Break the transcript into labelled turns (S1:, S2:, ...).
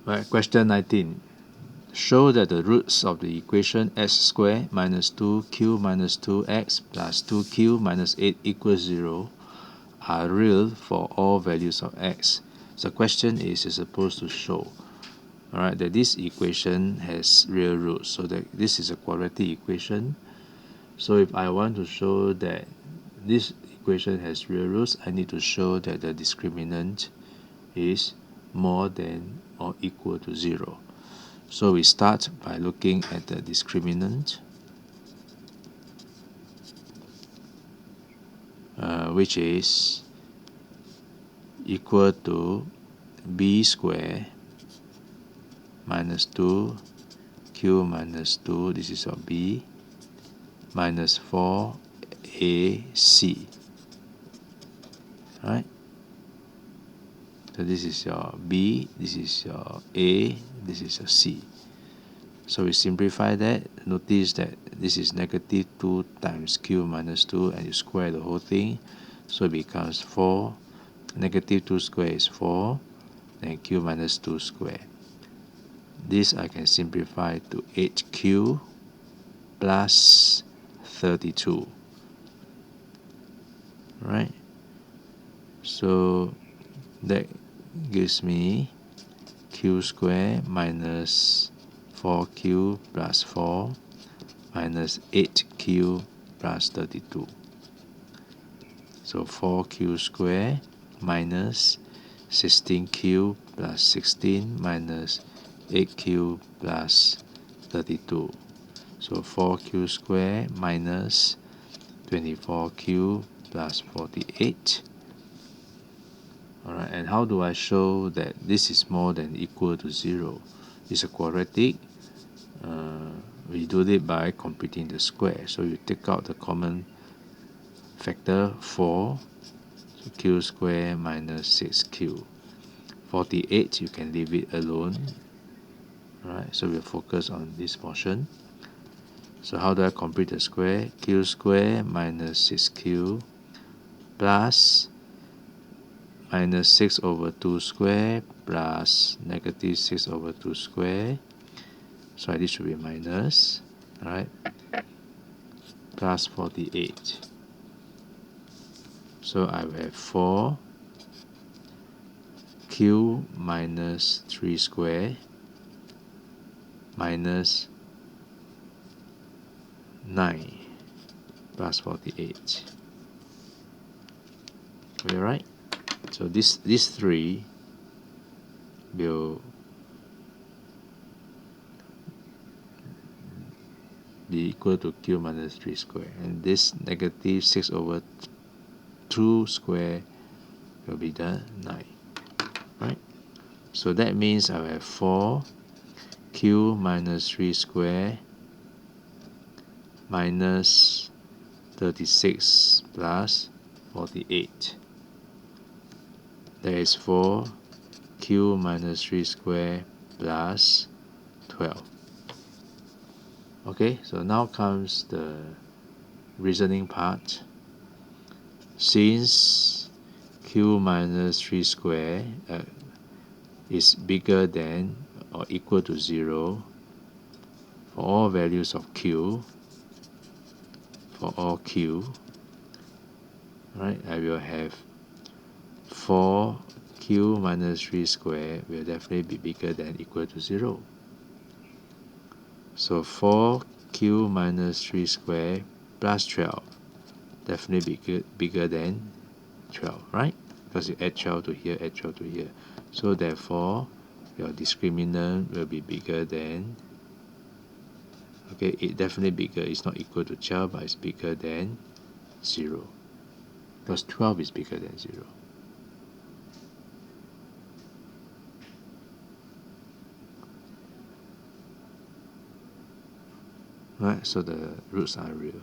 S1: Right, question 19. Show that the roots of the equation x squared minus 2q minus 2x plus 2q minus 8 equals 0 are real for all values of x. So the question is you're supposed to show, alright, that this equation has real roots. So that this is a quadratic equation. So if I want to show that this equation has real roots, I need to show that the discriminant is more than or equal to 0. So we start by looking at the discriminant, which is equal to b squared minus 2q minus 2, this is your b, minus 4ac, right? So this is your b, this is your a, this is your c. So we simplify that. Notice that this is negative 2 times q minus 2, and you square the whole thing. So it becomes 4. Negative 2 squared is 4, and q minus 2 squared. This I can simplify to 8q plus 32. Right? So that gives me q squared minus 4q plus 4 minus 8q plus 32. So 4q squared minus 16q plus 16 minus 8q plus 32. So 4q squared minus 24q plus 48. Alright, and how do I show that this is more than equal to 0? It's a quadratic. We do it by computing the square. So you take out the common factor 4, so q squared minus 6q. 48, you can leave it alone. Alright, so we'll focus on this portion. So how do I compute the square? Q squared minus 6q plus minus 6 over 2 square plus negative 6 over 2 square. So this should be minus, right? Plus 48. So I will have 4 q minus 3 square minus 9 plus 48. Alright? So these three will be equal to q minus 3 square, and this negative 6 over 2 square will be the 9, right? So that means I will have 4 q minus 3 square minus 36 plus 48. There is 4 q minus 3 square plus 12. Okay, so now comes the reasoning part. Since q minus 3 square is bigger than or equal to 0 for all values of q, for all q, right, I will have 4q minus 3 square will definitely be bigger than equal to 0. So 4q minus 3 square plus 12 definitely bigger than 12, right? Because you add 12 to here, add 12 to here. So therefore, your discriminant will be bigger than, okay, it definitely bigger. It's not equal to 12, but it's bigger than 0. Because 12 is bigger than 0. Right, so the roots are real.